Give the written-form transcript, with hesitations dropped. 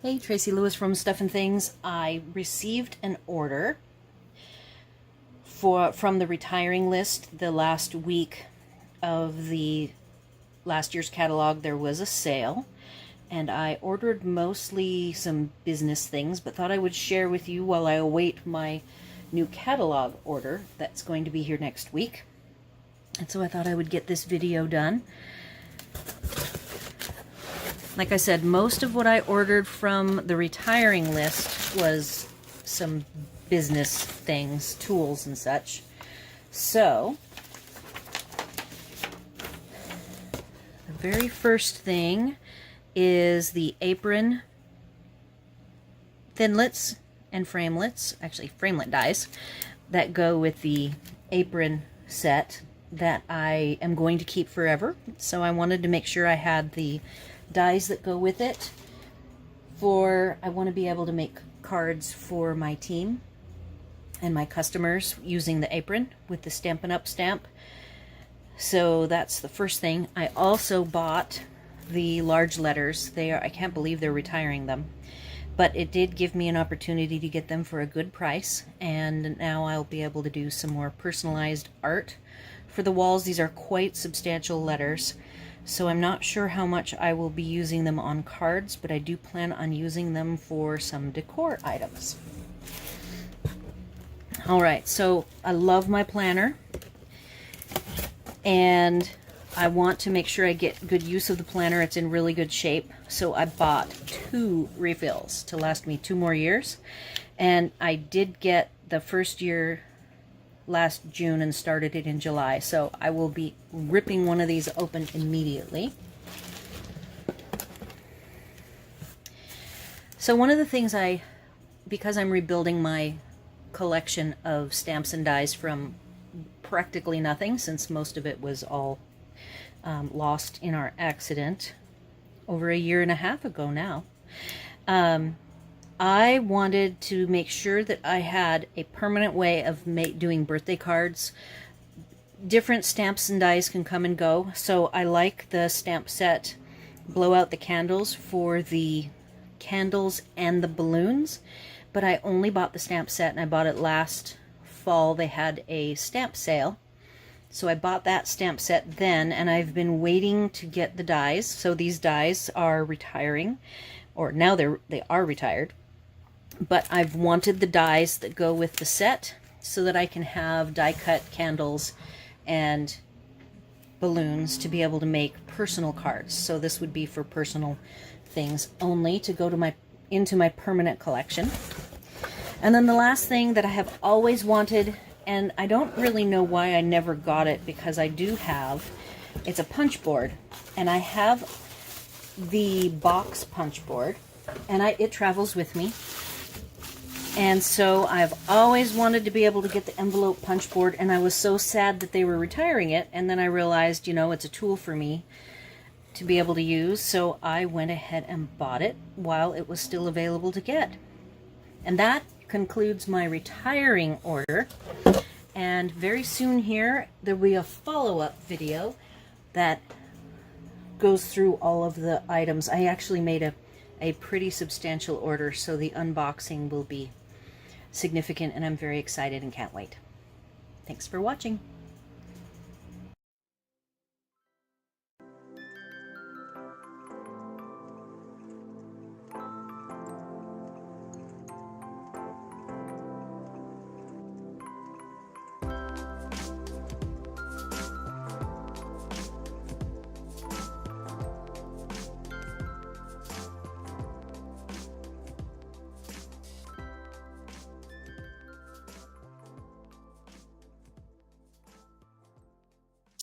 Hey, Tracy Lewis from Stuff and Things. I received an order from the retiring list the last week of the last year's catalog. There was a sale, and I ordered mostly some business things, but thought I would share with you while I await my new catalog order that's going to be here next week. And so I thought I would get this video done. Like I said, most of what I ordered from the retiring list was some business things, tools and such. So, the very first thing is the apron thinlets and framelets, actually framelit dies, that go with the apron set that I am going to keep forever. So I wanted to make sure I had the dies that go with it. I want to be able to make cards for my team and my customers using the apron with the Stampin' Up stamp. So that's the first thing. I also bought the large letters. I can't believe they're retiring them, but it did give me an opportunity to get them for a good price, and now I'll be able to do some more personalized art for the walls. These are quite substantial letters, so I'm not sure how much I will be using them on cards, but I do plan on using them for some decor items. Alright, so I love my planner, and I want to make sure I get good use of the planner. It's in really good shape, so I bought 2 refills to last me 2 more years, and I did get the first year last June and started it in July, so I will be ripping one of these open immediately. So one of the things because I'm rebuilding my collection of stamps and dies from practically nothing, since most of it was all lost in our accident over a year and a half ago now, I wanted to make sure that I had a permanent way of doing birthday cards. Different stamps and dies can come and go, so I like the stamp set Blow Out the Candles for the candles and the balloons, but I only bought the stamp set, and I bought it last fall. They had a stamp sale, so I bought that stamp set then, and I've been waiting to get the dies. So these dies are retiring, or now they are retired. But I've wanted the dies that go with the set so that I can have die-cut candles and balloons to be able to make personal cards. So this would be for personal things only, to go to into my permanent collection. And then the last thing that I have always wanted, and I don't really know why I never got it, because I do have, it's a punch board, and I have the box punch board, and it travels with me. And so I've always wanted to be able to get the envelope punch board, and I was so sad that they were retiring it, and then I realized, it's a tool for me to be able to use, so I went ahead and bought it while it was still available to get. And that concludes my retiring order, and very soon here there will be a follow-up video that goes through all of the items. I actually made a pretty substantial order, so the unboxing will be significant, and I'm very excited and can't wait. Thanks for watching.